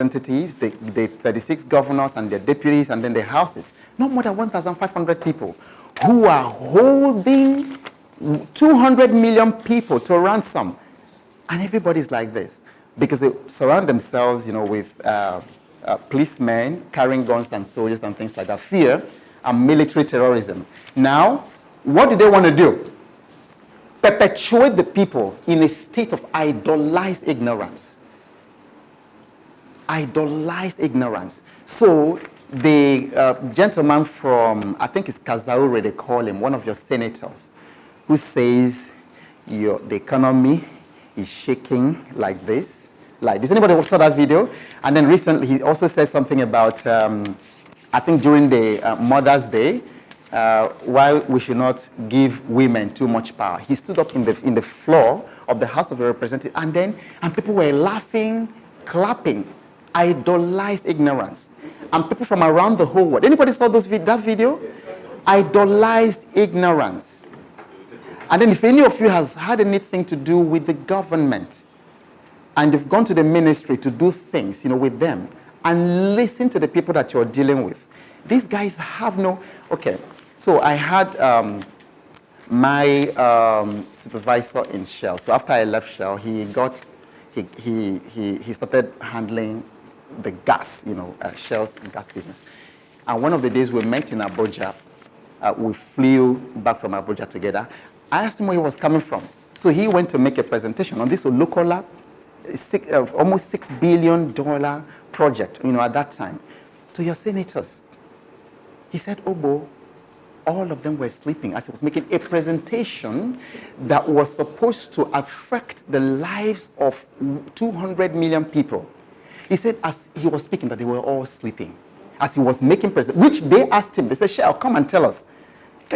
representatives, the 36 governors and their deputies, and then the houses. Not more than 1,500 people who are holding 200 million people to ransom. And everybody's like this because they surround themselves, with policemen carrying guns and soldiers and things like that. Fear and military terrorism. Now, what do they want to do? Perpetuate the people in a state of idolized ignorance. Idolized ignorance. So the gentleman from, I think it's Kazaure, they call him, one of your senators, who says the economy is shaking like this. Does anybody saw that video? And then recently he also said something about, I think during the Mother's Day, why we should not give women too much power. He stood up in the floor of the House of Representatives, and people were laughing, clapping, idolized ignorance. And people from around the whole world. Anybody saw that video? Idolized ignorance. And then if any of you has had anything to do with the government, and you've gone to the ministry to do things, with them, and listen to the people that you're dealing with. These guys have no... Okay, so I had my supervisor in Shell. So after I left Shell, he started handling the gas, Shell's gas business. And one of the days we met in Abuja, we flew back from Abuja together. I asked him where he was coming from. So he went to make a presentation on this local lab, almost $6 billion project, at that time, to your senators. He said, Obo, all of them were sleeping as he was making a presentation that was supposed to affect the lives of 200 million people. He said as he was speaking that they were all sleeping. As he was making presentation, which they asked him, they said, Shell, come and tell us.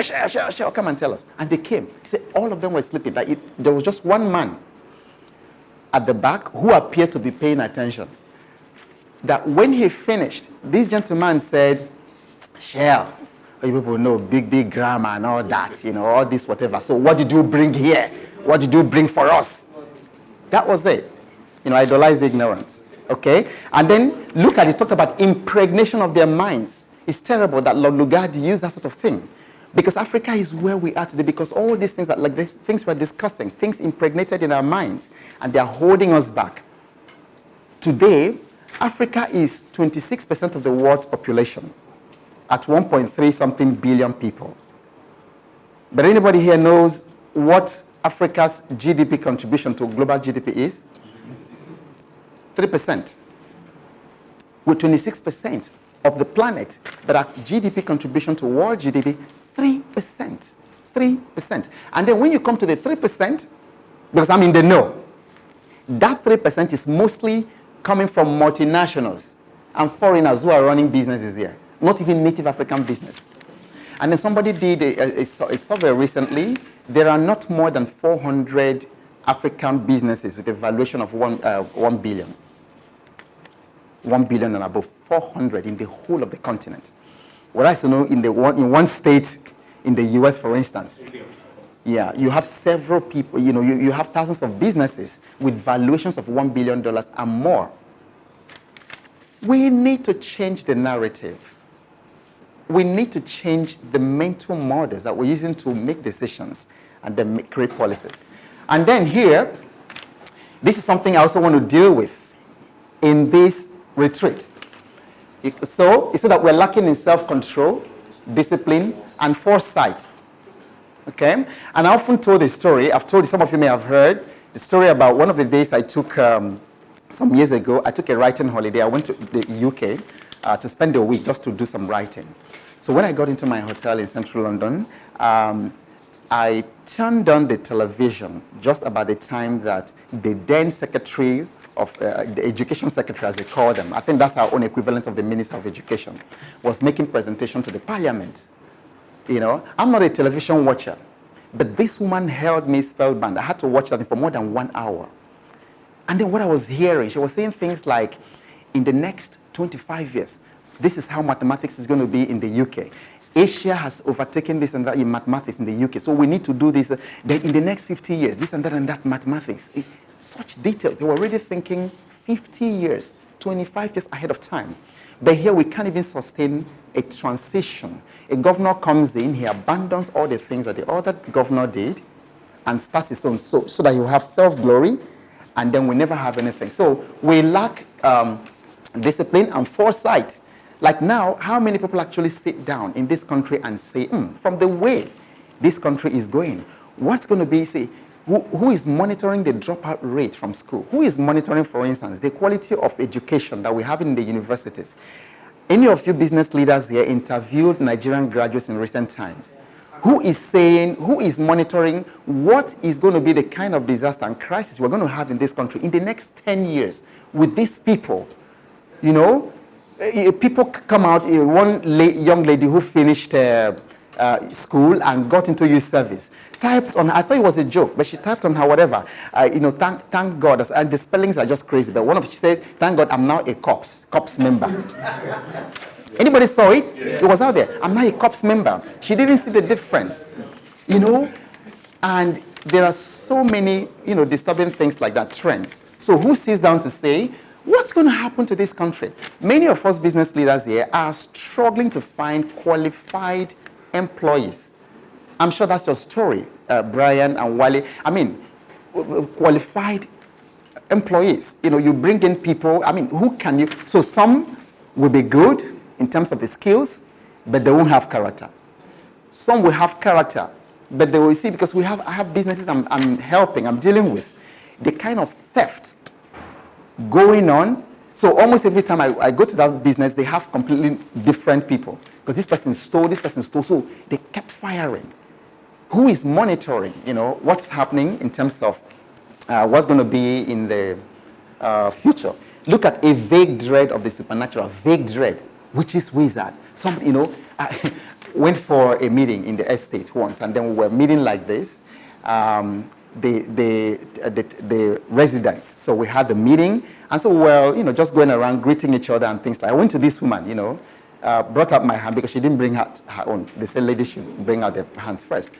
Shell, come and tell us. And they came. He said all of them were sleeping. There was just one man at the back who appeared to be paying attention. That when he finished, this gentleman said, Shell, you people know big grammar and all that, all this whatever. So what did you bring here? What did you bring for us? That was it. Idolized ignorance. Okay? And then look at it, talked about impregnation of their minds. It's terrible that Lord Lugard used that sort of thing. Because Africa is where we are today, because all these things things we're discussing, things impregnated in our minds, and they're holding us back. Today, Africa is 26% of the world's population at 1.3 something billion people. But anybody here knows what Africa's GDP contribution to global GDP is? 3%. With 26% of the planet, but our GDP contribution to world GDP, 3%. 3%. And then when you come to the 3%, because I'm in the know, that 3% is mostly coming from multinationals and foreigners who are running businesses here, not even native African business. And then somebody did a survey recently. There are not more than 400 African businesses with a valuation of 1 billion. 1 billion and above, 400 in the whole of the continent. Whereas, in one state in the US, for instance, yeah, you have several people, you have thousands of businesses with valuations of $1 billion and more. We need to change the narrative. We need to change the mental models that we're using to make decisions and then create policies. And then here, this is something I also want to deal with in this retreat. So, it's so that we're lacking in self-control, discipline, and foresight. Okay? And I often told this story. I've told you, some of you may have heard, the story about one of the days I took, some years ago, I took a writing holiday. I went to the UK to spend a week just to do some writing. So when I got into my hotel in central London, I turned on the television just about the time that the then secretary of the education secretary, as they call them, I think that's our own equivalent of the Minister of Education, was making presentation to the Parliament. I'm not a television watcher, but this woman held me spellbound. I had to watch that for more than 1 hour. And then what I was hearing, she was saying things like, in the next 25 years, this is how mathematics is going to be in the UK. Asia has overtaken this and that in mathematics in the UK, so we need to do this. Then in the next 50 years, this and that mathematics. Such details. They were already thinking 50 years, 25 years ahead of time. But here we can't even sustain a transition. A governor comes in, he abandons all the things that the other governor did and starts his own, so that he will have self-glory, and then we never have anything. So we lack discipline and foresight. Like now, how many people actually sit down in this country and say, from the way this country is going, what's going to be, say, who is monitoring the dropout rate from school? Who is monitoring, for instance, the quality of education that we have in the universities? Any of you business leaders here interviewed Nigerian graduates in recent times? Who is monitoring what is going to be the kind of disaster and crisis we're going to have in this country in the next 10 years with these people? You know, people come out, one young lady who finished school and got into youth service, typed on, I thought it was a joke, but she typed on her whatever, thank God, and the spellings are just crazy, but she said, thank God I'm now a COPS member. Anybody saw it? Yeah. It was out there. I'm now a COPS member. She didn't see the difference, and there are so many, disturbing things like that, trends. So who sits down to say, what's going to happen to this country? Many of us business leaders here are struggling to find qualified employees. I'm sure that's your story, Brian and Wale. I mean, qualified employees. You bring in people, who can you? So some will be good in terms of the skills, but they won't have character. Some will have character, but they will see, because I have businesses I'm helping, I'm dealing with, the kind of theft going on. So almost every time I go to that business, they have completely different people, because this person stole, so they kept firing. Who is monitoring, what's happening in terms of what's going to be in the future? Look at a vague dread of the supernatural, vague dread, which is wizard. I went for a meeting in the estate once, and then we were meeting like this, the residents. So we had the meeting, and so we were, just going around greeting each other and things like. I went to this woman, brought up my hand because she didn't bring out her own. They said ladies should bring out their hands first.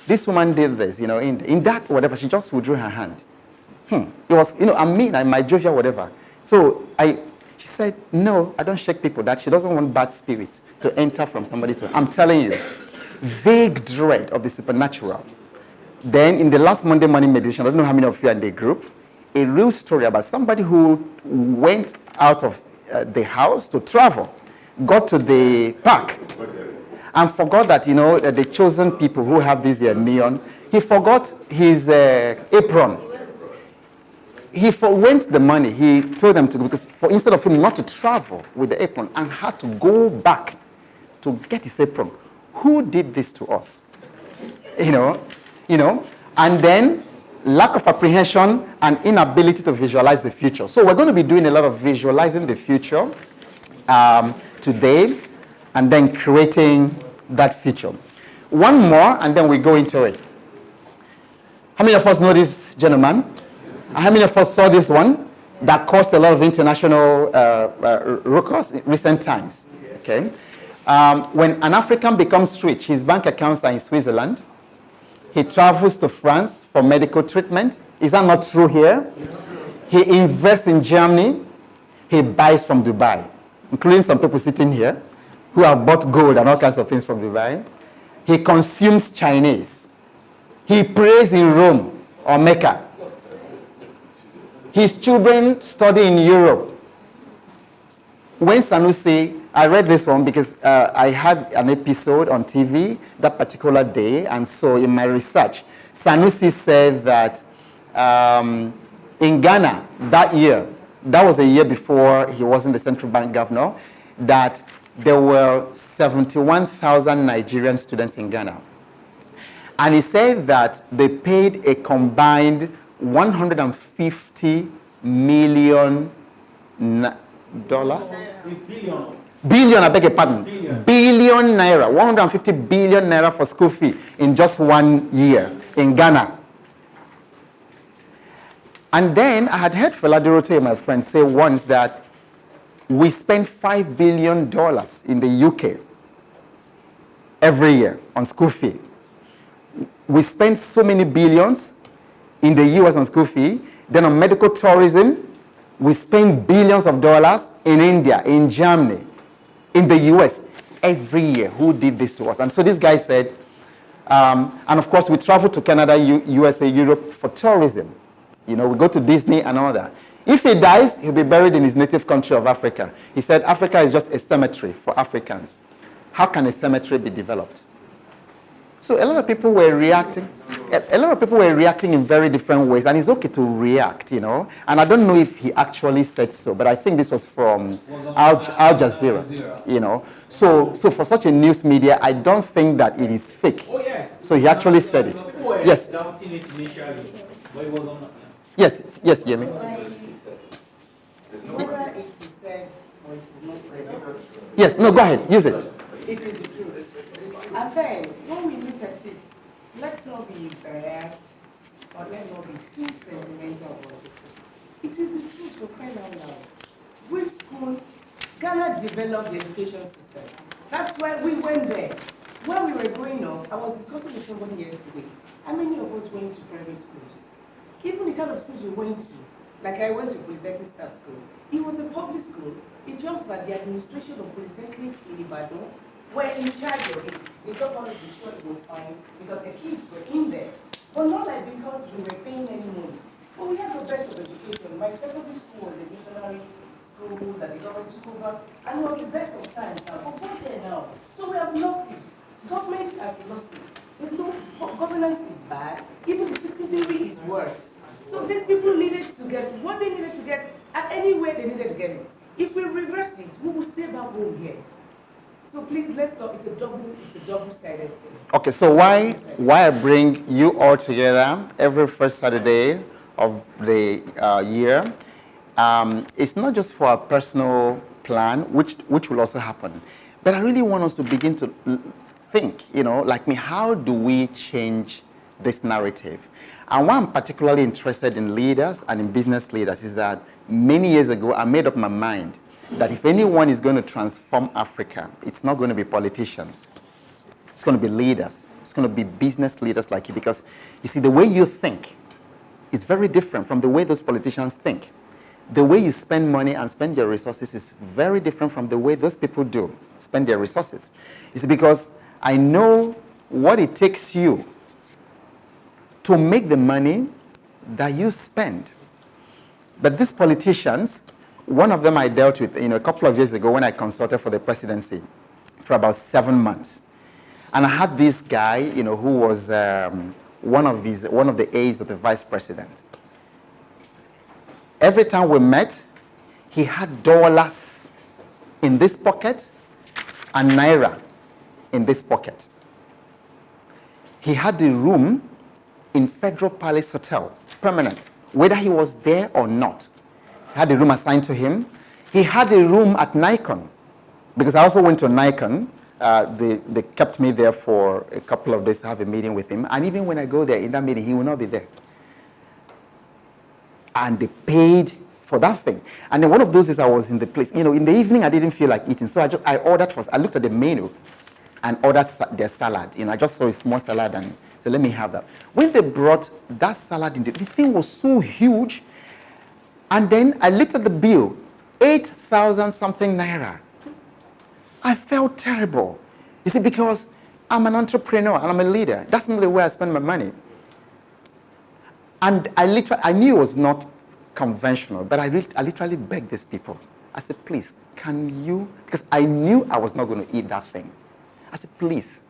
This woman did this, in that whatever, she just withdrew her hand. It was, I'm mean, I'm my jovial whatever. So she said, no, I don't shake people. That she doesn't want bad spirits to enter from somebody to. I'm telling you, vague dread of the supernatural. Then in the last Monday morning meditation, I don't know how many of you are in the group, a real story about somebody who went out of the house to travel, got to the park, and forgot that, the chosen people who have this neon, he forgot his apron. He forwent the money. He told them to go, because instead of him not to travel with the apron, and had to go back to get his apron. Who did this to us? And then lack of apprehension and inability to visualize the future. So we're going to be doing a lot of visualizing the future today, and then creating that future. One more, and then we go into it. How many of us know this gentleman? How many of us saw this one that caused a lot of international ruckus in recent times? Okay. When an African becomes rich, his bank accounts are in Switzerland. He travels to France for medical treatment. Is that not true here? He invests in Germany. He buys from Dubai, including some people sitting here who have bought gold and all kinds of things from Dubai. He consumes Chinese. He prays in Rome or Mecca. His children study in Europe. When Sanusi, I read this one because I had an episode on TV that particular day, and so in my research, Sanusi said that in Ghana that year, that was a year before he wasn't the central bank governor, that there were 71,000 Nigerian students in Ghana. And he said that they paid a combined $150 million dollars? Billion, I beg your pardon. Billion naira, 150 billion naira for school fee in just 1 year in Ghana. And then I had heard Fela Dorote, my friend, say once that we spend $5 billion in the UK every year on school fee. We spend so many billions in the US on school fee, then on medical tourism, We spend billions of dollars in India, in Germany, in the US every year. Who did this to us? And so this guy said, and of course we travel to Canada, USA, Europe for tourism. We go to Disney and all that. If he dies, he'll be buried in his native country of Africa. He said Africa is just a cemetery for Africans. How can a cemetery be developed? So a lot of people were reacting. A lot of people were reacting in very different ways, and it's okay to react, And I don't know if he actually said so, but I think this was from Al Jazeera, So for such a news media, I don't think that it is fake. Oh, yes. So he actually said it. Yes. Yes, Yemi. Yes, no, go ahead, use it. It is the truth. And then, when we look at it, let's not be biased or let's not be too sentimental about it. It is the truth for crying out loud. With school, Ghana developed the education system. That's why we went there. When we were growing up, I was discussing with somebody yesterday. How many of us went to private schools? Even the kind of schools we went to, like I went to Polytechnic Staff School, it was a public school. It just that the administration of Polytechnic in Ibadan were in charge of it. They don't want to be sure it was fine because the kids were in there. But not like because we were paying any money. But we had the best of education. My secondary school was a missionary school that the government took over, and it was the best of times now. But what's there now? So we have lost it. Government has lost it. There's no governance is bad. Even the citizenry is worse. So these people needed to get what they needed to get at any way they needed to get it. If we reverse it, we will stay back home here. So please, let's stop. It's a double-sided thing. Okay, so why I bring you all together every first Saturday of the year? It's not just for a personal plan, which will also happen, but I really want us to begin to think. Like me, how do we change this narrative? And why I'm particularly interested in leaders and in business leaders is that many years ago, I made up my mind that if anyone is going to transform Africa, it's not going to be politicians. It's going to be leaders. It's going to be business leaders like you, because you see, the way you think is very different from the way those politicians think. The way you spend money and spend your resources is very different from the way those people do spend their resources. You see, because I know what it takes you to make the money that you spend. But these politicians, one of them I dealt with a couple of years ago when I consulted for the presidency for about 7 months. And I had this guy, who was one of the aides of the vice president. Every time we met, he had dollars in this pocket and naira in this pocket. He had the room in Federal Palace Hotel, permanent, whether he was there or not. He had a room assigned to him. He had a room at Nikon, because I also went to Nikon. They kept me there for a couple of days to have a meeting with him. And even when I go there, in that meeting, he will not be there. And they paid for that thing. And then one of those days I was in the place, in the evening I didn't feel like eating. So I ordered first. I looked at the menu and ordered their salad. I just saw a small salad and said, let me have that. When they brought that salad in, the thing was so huge. And then I looked at the bill, 8,000 something naira. I felt terrible. You see, because I'm an entrepreneur and I'm a leader. That's not the way I spend my money. And I knew it was not conventional, but I literally begged these people. I said, please, can you, because I knew I was not going to eat that thing. I said, please,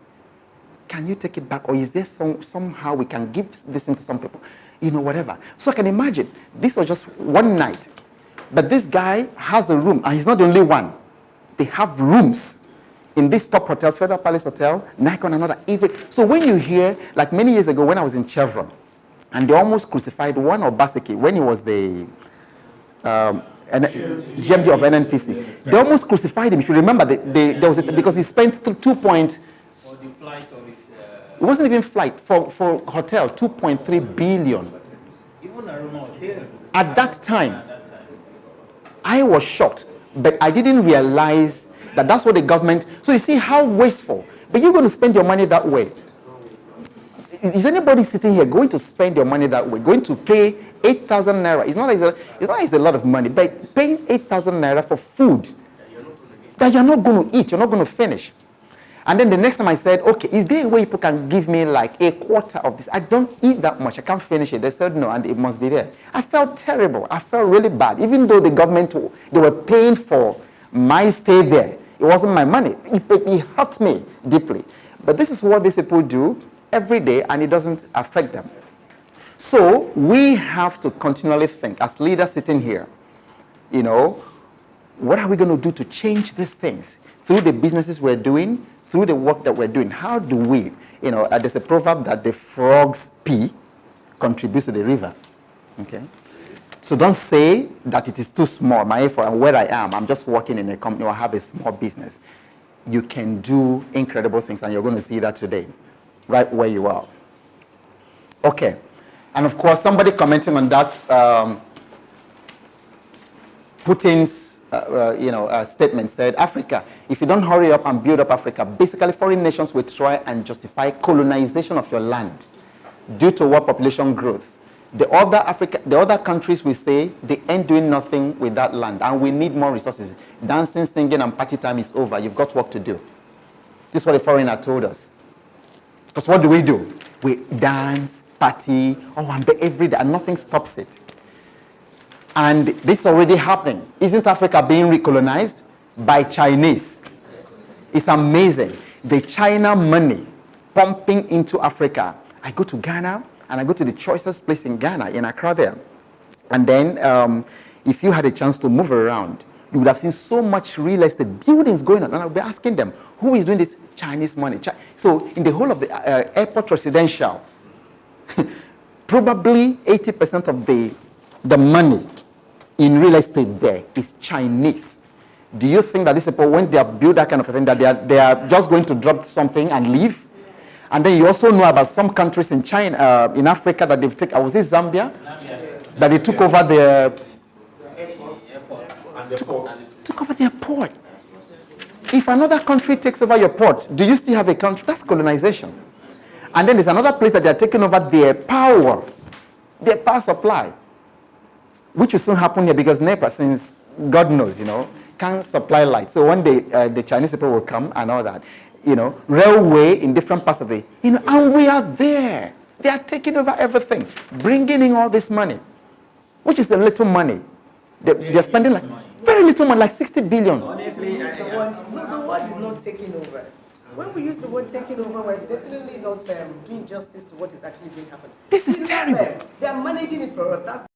can you take it back? Or is there somehow we can give this into some people? Whatever. So I can imagine, this was just one night. But this guy has a room, and he's not the only one. They have rooms in these top hotels, Federal Palace Hotel, Nikon, another. So when you hear, like many years ago when I was in Chevron, and they almost crucified one Obaseki when he was the GMD of NNPC. They almost crucified him. If you remember, there was because he spent 2 point. For the flight of his. It wasn't even flight for hotel, 2.3 billion. Even a room hotel. At that time, I was shocked, but I didn't realize that that's what the government. So you see how wasteful. But you're going to spend your money that way. Is anybody sitting here going to spend your money that way? Going to pay 8,000 naira? It's not as a lot of money, but paying 8,000 naira for food that you're not going to eat, you're not going to finish. And then the next time I said, okay, is there a way people can give me like a quarter of this? I don't eat that much. I can't finish it. They said no, and it must be there. I felt terrible. I felt really bad. Even though the government, they were paying for my stay there. It wasn't my money. It hurt me deeply. But this is what these people do every day, and it doesn't affect them. So we have to continually think, as leaders sitting here, you know, what are we going to do to change these things? Through the businesses we're doing, through the work that we're doing, how do we, you know, there's a proverb that the frog's pee contributes to the river, okay? So don't say that it is too small. My effort and where I am, I'm just working in a company or I have a small business. You can do incredible things, and you're going to see that today, right where you are. Okay, and of course, somebody commenting on that, Putin's statement said, Africa, if you don't hurry up and build up Africa, basically foreign nations will try and justify colonization of your land due to what population growth. The other countries will say they ain't doing nothing with that land and we need more resources. Dancing, singing, and party time is over. You've got work to do. This is what the foreigner told us. Because what do? We dance, party, every day, and nothing stops it. And this is already happening. Isn't Africa being recolonized by Chinese? It's amazing. The China money pumping into Africa. I go to Ghana, and I go to the choicest place in Ghana, in Accra there. And then if you had a chance to move around, you would have seen so much real estate buildings going on. And I'll be asking them, who is doing this Chinese money? So in the whole of the airport residential, probably 80% of the money in real estate there is Chinese. Do you think that these people, when they have built that kind of a thing, that they are just going to drop something and leave? And then you also know about some countries in China, in Africa, that they've taken, was it Zambia? That they took over their took over their port. If another country takes over your port, do you still have a country? That's colonization. And then there's another place that they're taking over their power supply, which will soon happen here because NEPA, since God knows, can't supply light. So one day the Chinese people will come and all that, railway in different parts of and we are there. They are taking over everything, bringing in all this money, which is a little money. They're spending like very little money, like 60 billion. Honestly, the word is not taking over. When we use the word taking over, we're definitely not doing justice to what is actually being happening. This is terrible. They are managing it for us. That's